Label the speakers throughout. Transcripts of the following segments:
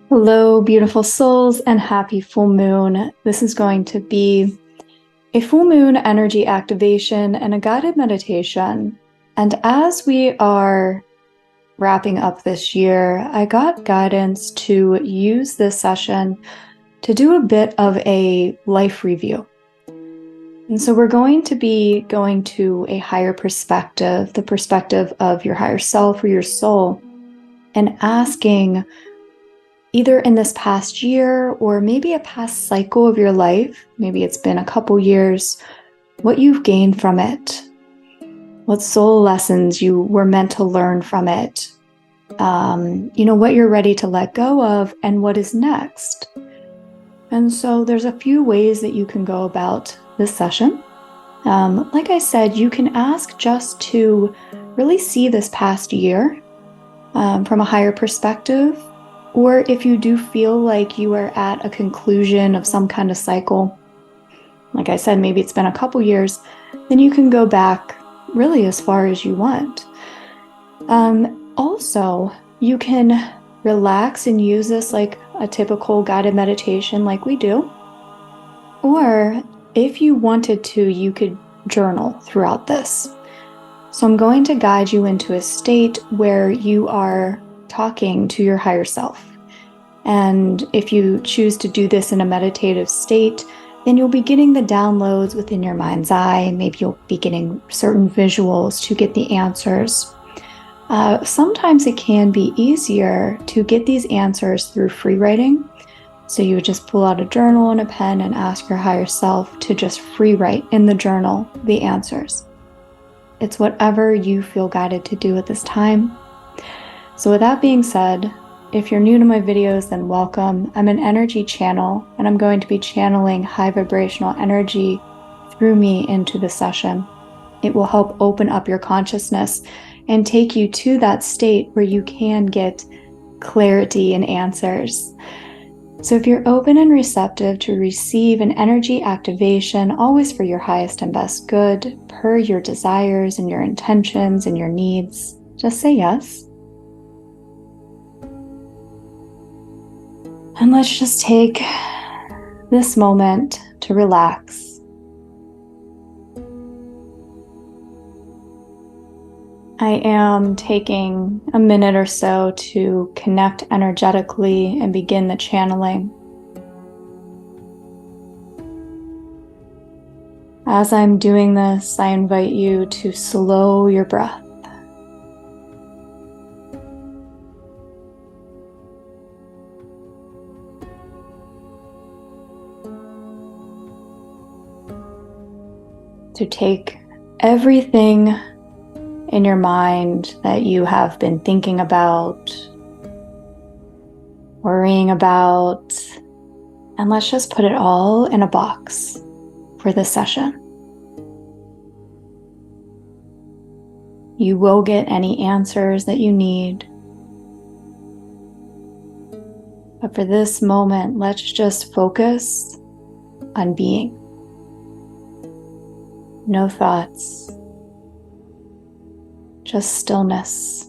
Speaker 1: Hello, beautiful souls, and happy full moon. This is going to be a full moon energy activation and a guided meditation. And as we are wrapping up this year, I got guidance to use this session to do a bit of a life review. And so we're going to be going to a higher perspective, the perspective of your higher self or your soul, and asking, either in this past year or maybe a past cycle of your life, maybe it's been a couple years, what you've gained from it, what soul lessons you were meant to learn from it, what you're ready to let go of, and what is next. And so there's a few ways that you can go about this session. Like I said, you can ask just to really see this past year from a higher perspective. Or if you do feel like you are at a conclusion of some kind of cycle, like I said, maybe it's been a couple years, then you can go back really as far as you want. Also, you can relax and use this like a typical guided meditation like we do. Or if you wanted to, you could journal throughout this. So I'm going to guide you into a state where you are talking to your higher self. And if you choose to do this in a meditative state, then you'll be getting the downloads within your mind's eye. Maybe you'll be getting certain visuals to get the answers. Sometimes it can be easier to get these answers through free writing. So you would just pull out a journal and a pen and ask your higher self to just free write in the journal the answers. It's whatever you feel guided to do at this time. So with that being said, if you're new to my videos, then welcome. I'm an energy channel, and I'm going to be channeling high vibrational energy through me into the session. It will help open up your consciousness and take you to that state where you can get clarity and answers. So if you're open and receptive to receive an energy activation, always for your highest and best good, per your desires and your intentions and your needs, just say yes. And let's just take this moment to relax. I am taking a minute or so to connect energetically and begin the channeling. As I'm doing this, I invite you to slow your breath. To take everything in your mind that you have been thinking about, worrying about, and let's just put it all in a box for this session. You will get any answers that you need. But for this moment, let's just focus on being. No thoughts, just stillness.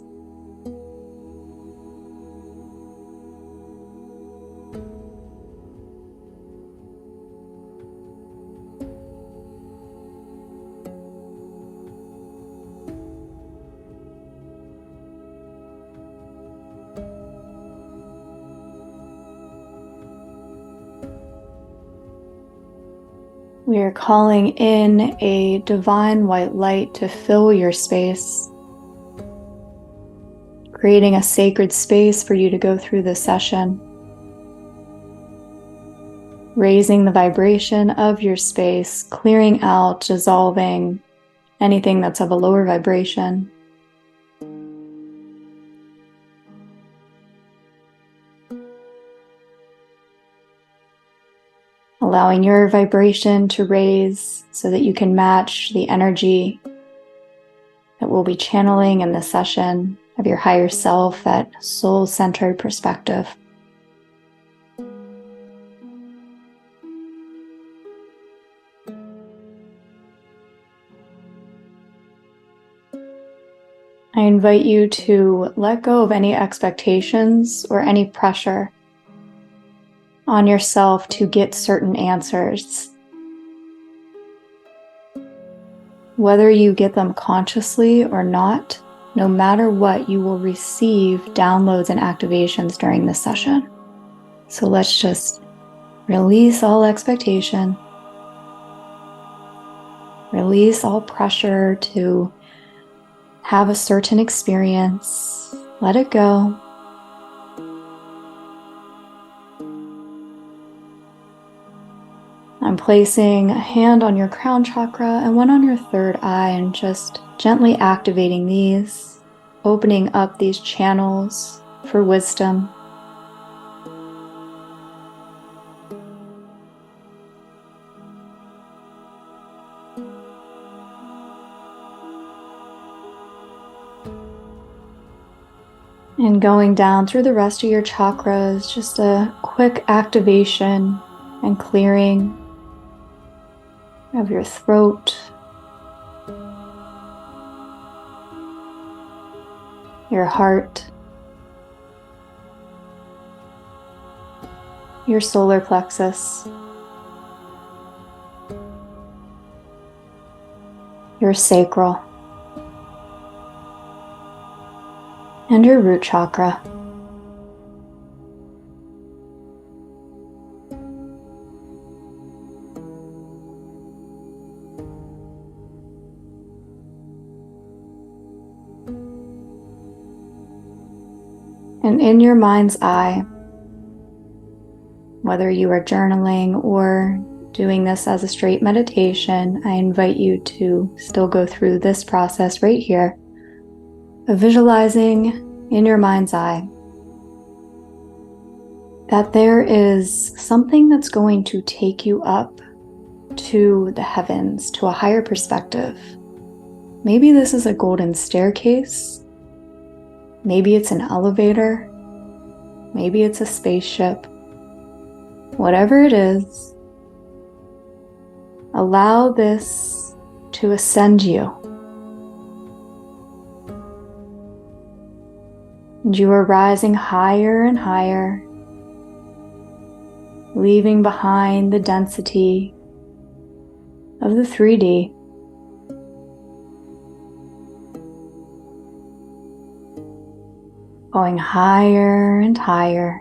Speaker 1: We are calling in a divine white light to fill your space, creating a sacred space for you to go through this session, raising the vibration of your space, clearing out, dissolving anything that's of a lower vibration. Allowing your vibration to raise so that you can match the energy that we'll be channeling in this session of your higher self, that soul-centered perspective. I invite you to let go of any expectations or any pressure on yourself to get certain answers. Whether you get them consciously or not, no matter what, you will receive downloads and activations during this session. So let's just release all expectation, release all pressure to have a certain experience. Let it go. I'm placing a hand on your crown chakra and one on your third eye and just gently activating these, opening up these channels for wisdom. And going down through the rest of your chakras, just a quick activation and clearing of your throat, your heart, your solar plexus, your sacral, and your root chakra. And in your mind's eye, whether you are journaling or doing this as a straight meditation, I invite you to still go through this process right here of visualizing in your mind's eye that there is something that's going to take you up to the heavens, to a higher perspective. Maybe this is a golden staircase. Maybe it's an elevator. Maybe it's a spaceship. Whatever it is, allow this to ascend you. And you are rising higher and higher, leaving behind the density of the 3D. Going higher and higher.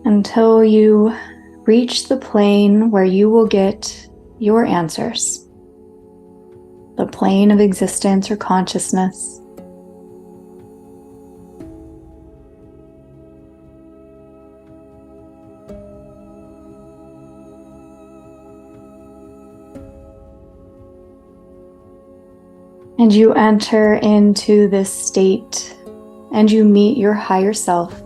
Speaker 1: Until you reach the plane where you will get your answers. The plane of existence or consciousness. And you enter into this state and you meet your higher self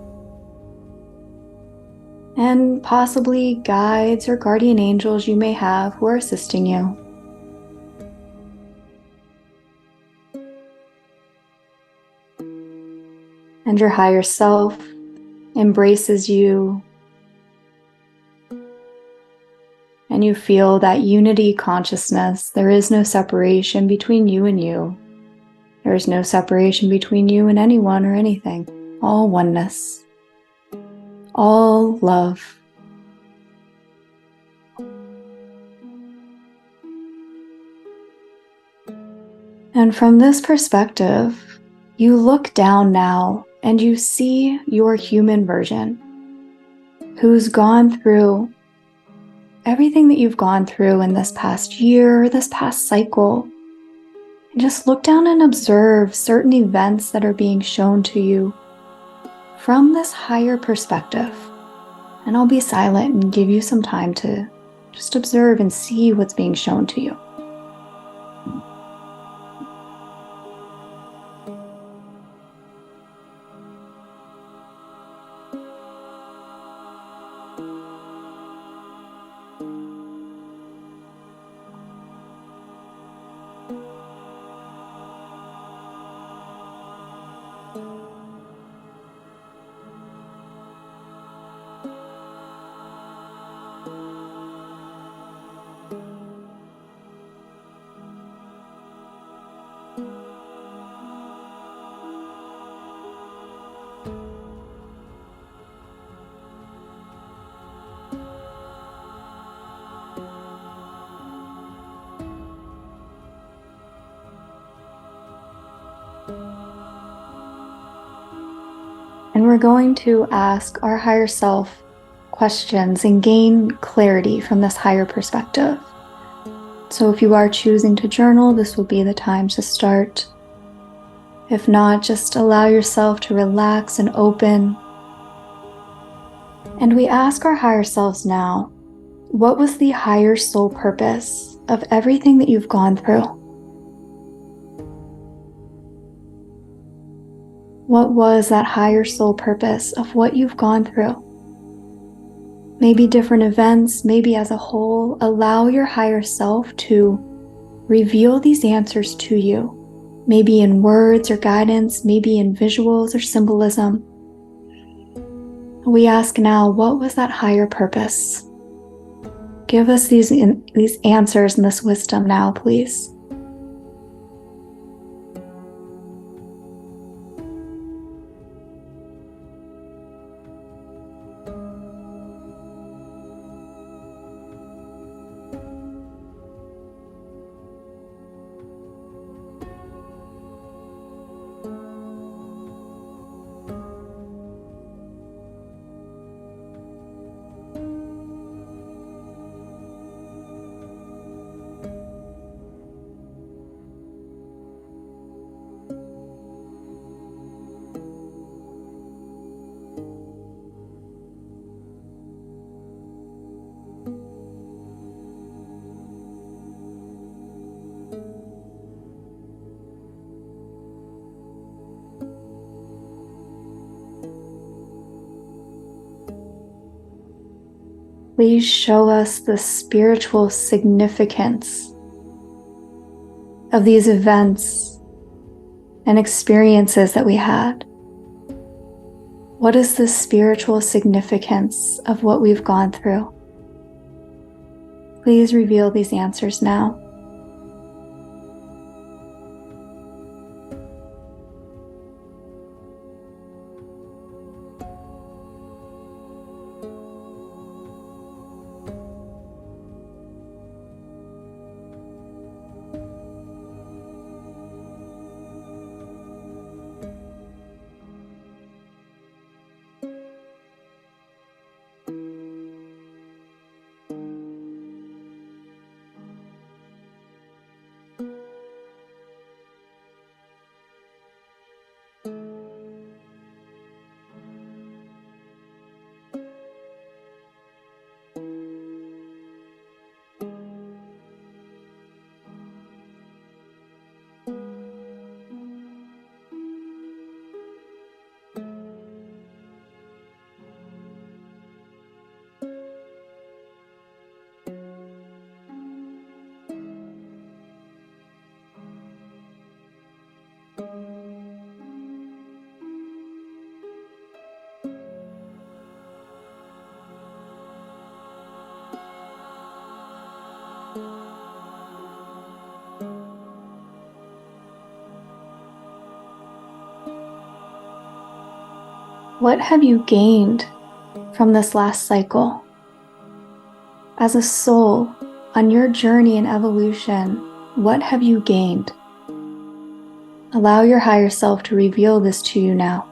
Speaker 1: and possibly guides or guardian angels you may have who are assisting you. And your higher self embraces you, and you feel that unity consciousness. There is no separation between you and you. There is no separation between you and anyone or anything. All oneness. All love. And from this perspective, you look down now and you see your human version who's gone through everything that you've gone through in this past year, this past cycle. And just look down and observe certain events that are being shown to you from this higher perspective. And I'll be silent and give you some time to just observe and see what's being shown to you. And we're going to ask our higher self questions and gain clarity from this higher perspective. So if you are choosing to journal, this will be the time to start. If not, just allow yourself to relax and open. And we ask our higher selves now, what was the higher soul purpose of everything that you've gone through? What was that higher soul purpose of what you've gone through? Maybe different events, maybe as a whole. Allow your higher self to reveal these answers to you, maybe in words or guidance, maybe in visuals or symbolism. We ask now, what was that higher purpose? Give us these answers and this wisdom now, please. Please show us the spiritual significance of these events and experiences that we had. What is the spiritual significance of what we've gone through? Please reveal these answers now. What have you gained from this last cycle? As a soul, on your journey in evolution, what have you gained? Allow your higher self to reveal this to you now.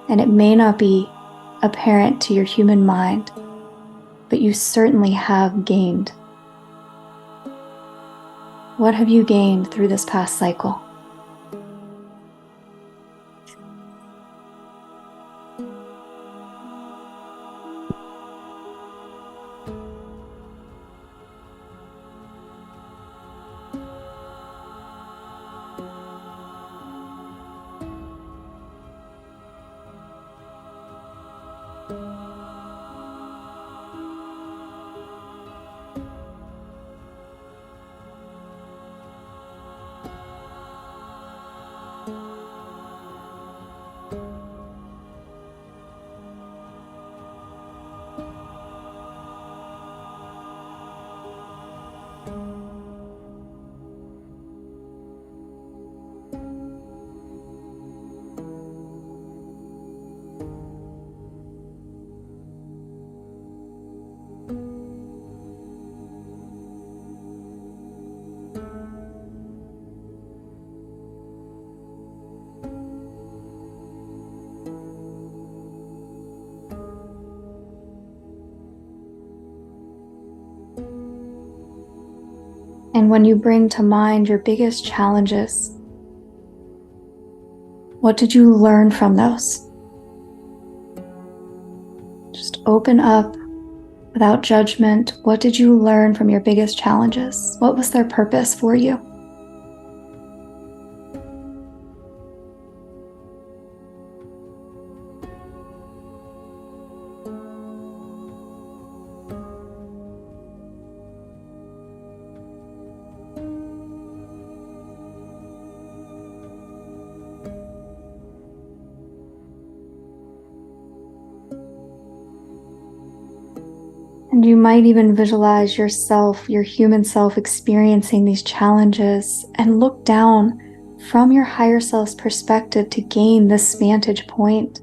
Speaker 1: And it may not be apparent to your human mind, but you certainly have gained. What have you gained through this past cycle? And when you bring to mind your biggest challenges, what did you learn from those? Just open up without judgment. What did you learn from your biggest challenges? What was their purpose for you? And you might even visualize yourself, your human self, experiencing these challenges and look down from your higher self's perspective to gain this vantage point.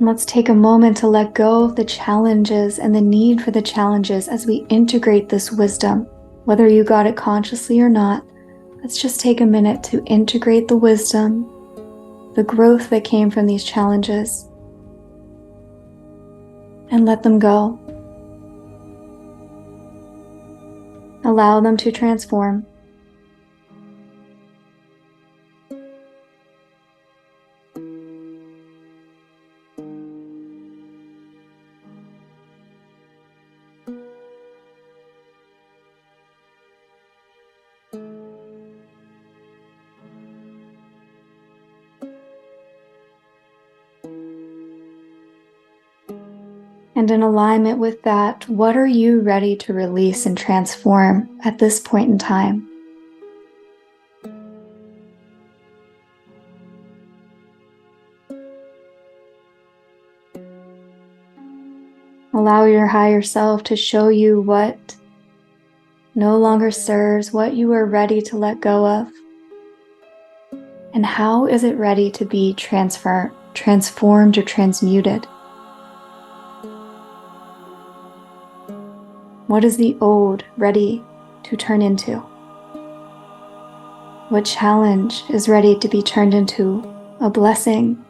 Speaker 1: Let's take a moment to let go of the challenges and the need for the challenges as we integrate this wisdom. Whether you got it consciously or not, let's just take a minute to integrate the wisdom, the growth that came from these challenges, and let them go. Allow them to transform. And in alignment with that, what are you ready to release and transform at this point in time? Allow your higher self to show you what no longer serves, what you are ready to let go of, and how is it ready to be transformed or transmuted. What is the old ready to turn into? What challenge is ready to be turned into a blessing?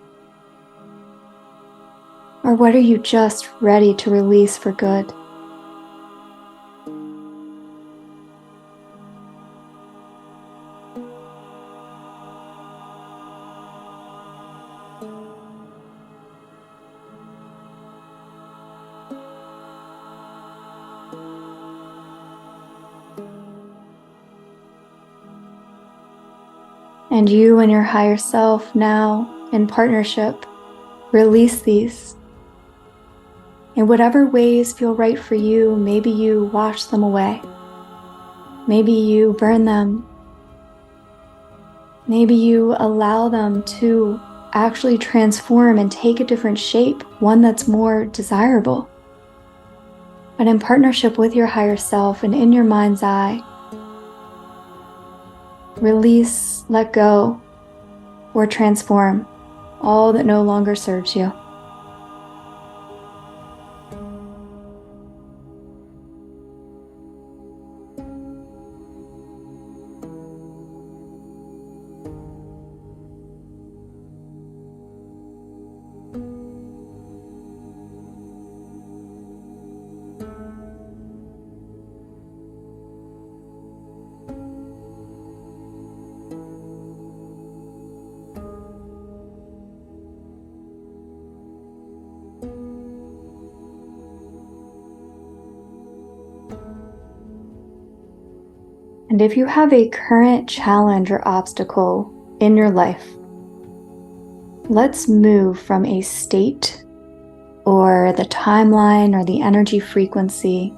Speaker 1: Or what are you just ready to release for good? And you and your higher self now in partnership, release these. In whatever ways feel right for you, maybe you wash them away. Maybe you burn them. Maybe you allow them to actually transform and take a different shape, one that's more desirable. But in partnership with your higher self and in your mind's eye, release, let go, or transform all that no longer serves you. And if you have a current challenge or obstacle in your life, let's move from a state or the timeline or the energy frequency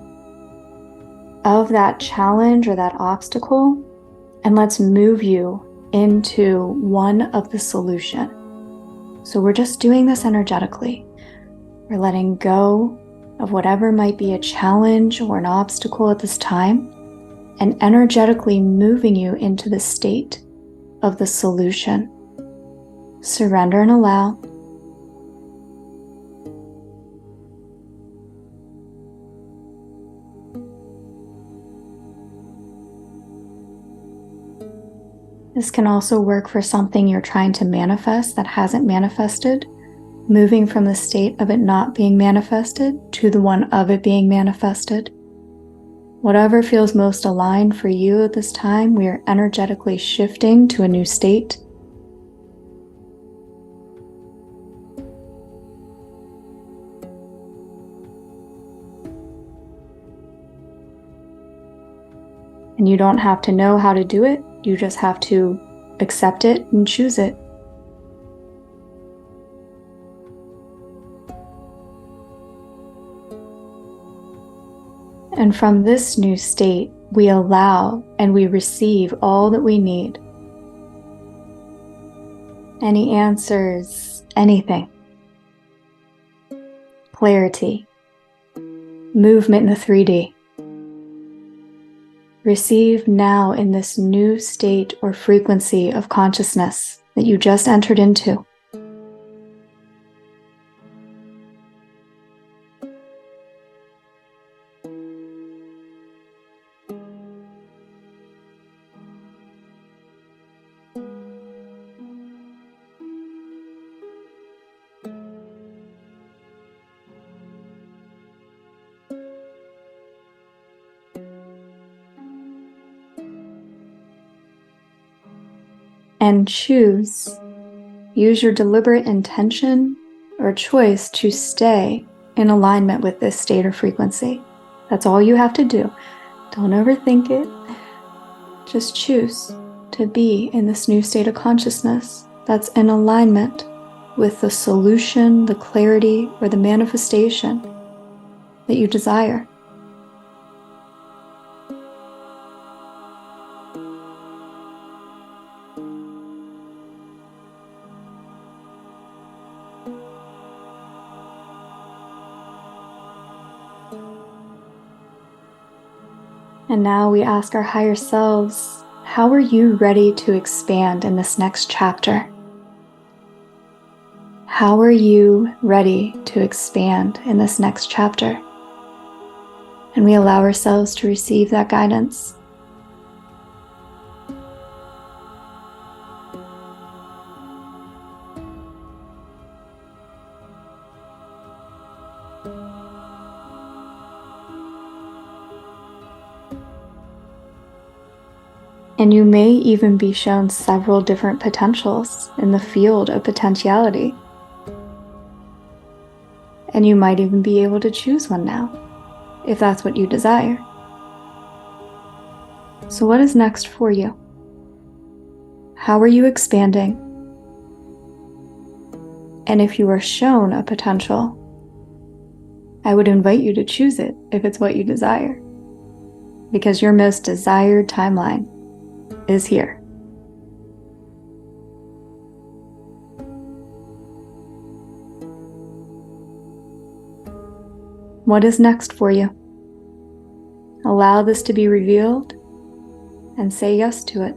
Speaker 1: of that challenge or that obstacle, and let's move you into one of the solution. So we're just doing this energetically. We're letting go of whatever might be a challenge or an obstacle at this time, and energetically moving you into the state of the solution. surrender and allow. This can also work for something you're trying to manifest that hasn't manifested, moving from the state of it not being manifested to the one of it being manifested. Whatever feels most aligned for you at this time, we are energetically shifting to a new state. And you don't have to know how to do it, you just have to accept it and choose it. And from this new state, we allow and we receive all that we need. Any answers, anything. Clarity, movement in the 3D. Receive now in this new state or frequency of consciousness that you just entered into. And choose, use your deliberate intention or choice to stay in alignment with this state or frequency. That's all you have to do. Don't overthink it. Just choose to be in this new state of consciousness that's in alignment with the solution, the clarity, or the manifestation that you desire. And now we ask our higher selves, how are you ready to expand in this next chapter? How are you ready to expand in this next chapter? And we allow ourselves to receive that guidance. And you may even be shown several different potentials in the field of potentiality. And you might even be able to choose one now, if that's what you desire. So what is next for you? How are you expanding? And if you are shown a potential, I would invite you to choose it if it's what you desire, because your most desired timeline is here. What is next for you? Allow this to be revealed and say yes to it.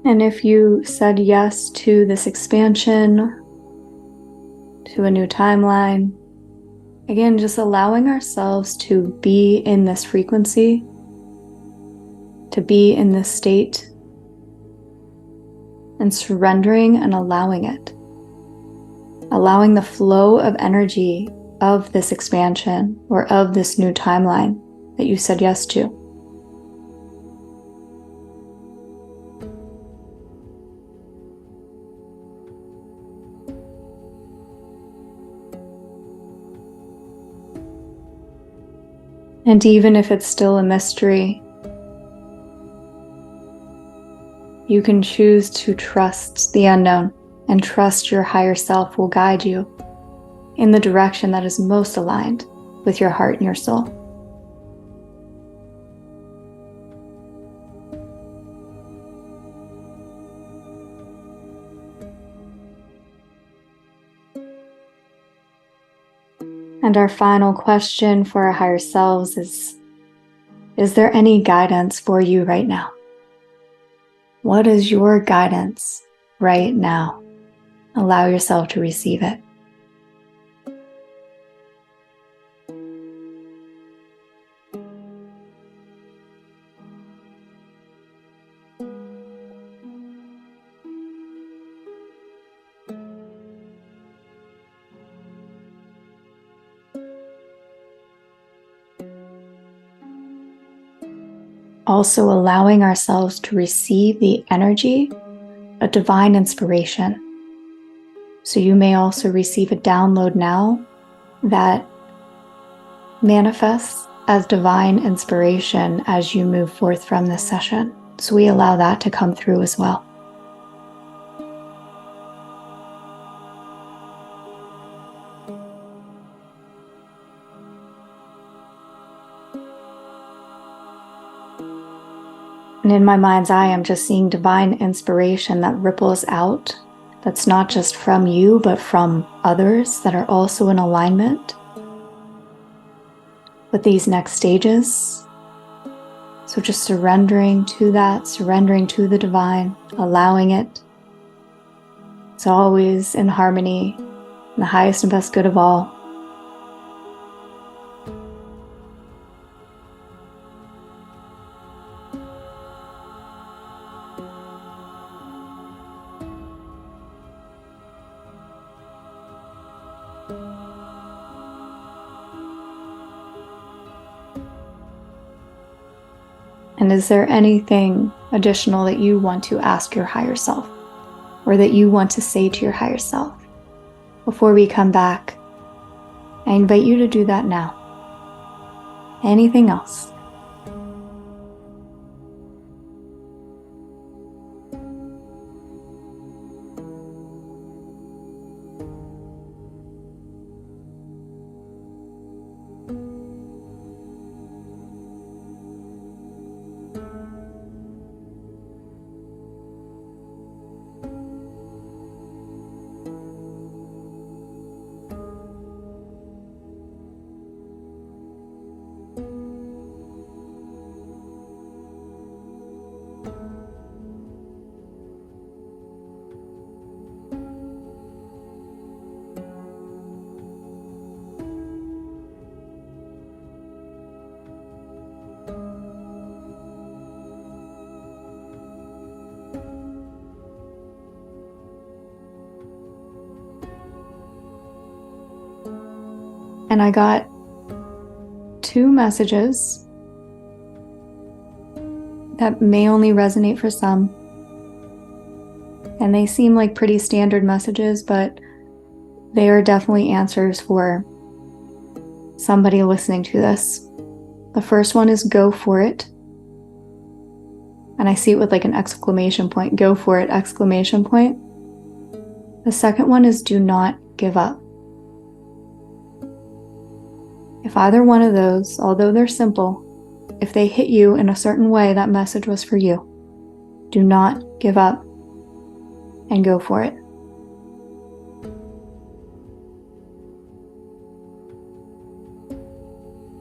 Speaker 1: And if you said yes to this expansion, to a new timeline, again, just allowing ourselves to be in this frequency, to be in this state, and surrendering and allowing it. Allowing the flow of energy of this expansion or of this new timeline that you said yes to. And even if it's still a mystery, You can choose to trust the unknown and trust your higher self will guide you in the direction that is most aligned with your heart and your soul. And our final question for our higher selves is there any guidance for you right now? What is your guidance right now? Allow yourself to receive it. Also allowing ourselves to receive the energy of divine inspiration. So you may also receive a download now that manifests as divine inspiration as you move forth from this session. So we allow that to come through as well. And in my mind's eye, I'm just seeing divine inspiration that ripples out. That's not just from you, but from others that are also in alignment with these next stages. So just surrendering to that, surrendering to the divine, allowing it. It's always in harmony, in the highest and best good of all. And is there anything additional that you want to ask your higher self or that you want to say to your higher self before we come back? I invite you to do that now. Anything else? And I got 2 messages that may only resonate for some. And they seem like pretty standard messages, but they are definitely answers for somebody listening to this. The first one is go for it. And I see it with like an exclamation point, go for it, exclamation point. The second one is do not give up. If either one of those, although they're simple, if they hit you in a certain way, that message was for you. Do not give up and go for it.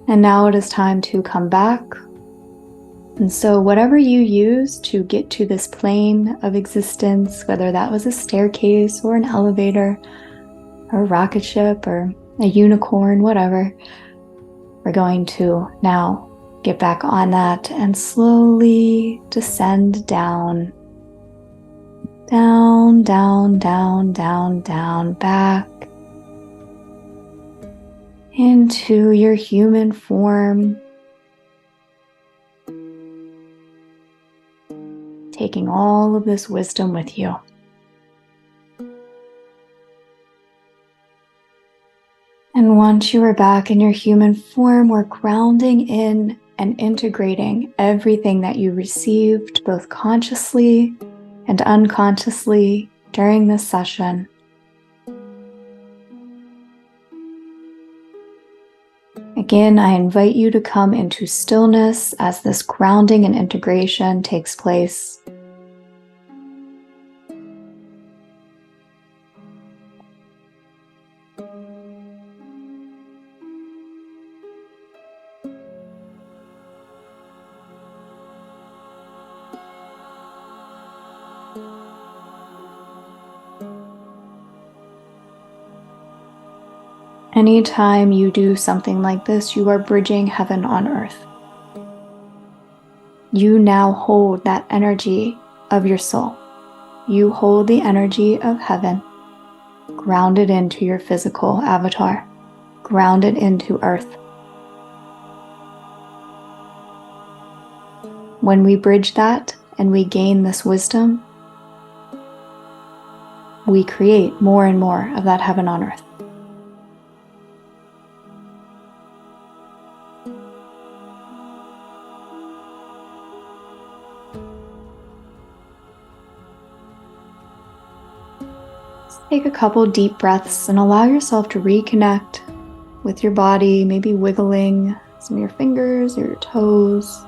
Speaker 1: And now it is time to come back. And so whatever you use to get to this plane of existence, whether that was a staircase or an elevator or a rocket ship or a unicorn, whatever, we're going to now get back on that and slowly descend down, down, down, down, down, down, back into your human form, taking all of this wisdom with you. And once you are back in your human form, we're grounding in and integrating everything that you received, both consciously and unconsciously during this session. Again, I invite you to come into stillness as this grounding and integration takes place. Anytime you do something like this, you are bridging heaven on earth. You now hold that energy of your soul. You hold the energy of heaven, grounded into your physical avatar, grounded into earth. When we bridge that and we gain this wisdom, we create more and more of that heaven on earth. Take a couple deep breaths and allow yourself to reconnect with your body, maybe wiggling some of your fingers or your toes.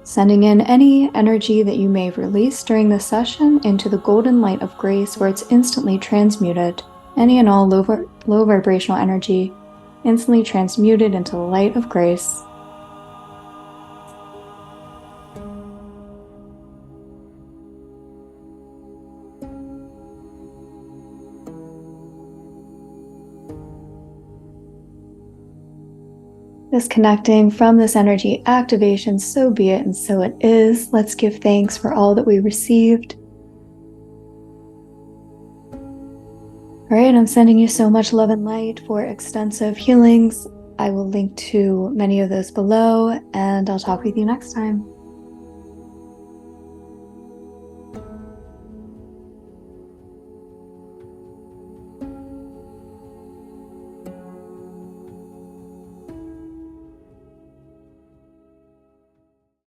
Speaker 1: Sending in any energy that you may have released during this session into the golden light of grace, where it's instantly transmuted. Any and all low vibrational energy instantly transmuted into the light of grace. Disconnecting from this energy activation, so be it and so it is. Let's give thanks for all that we received. All right, I'm sending you so much love and light for extensive healings. I will link to many of those below, and I'll talk with you next time.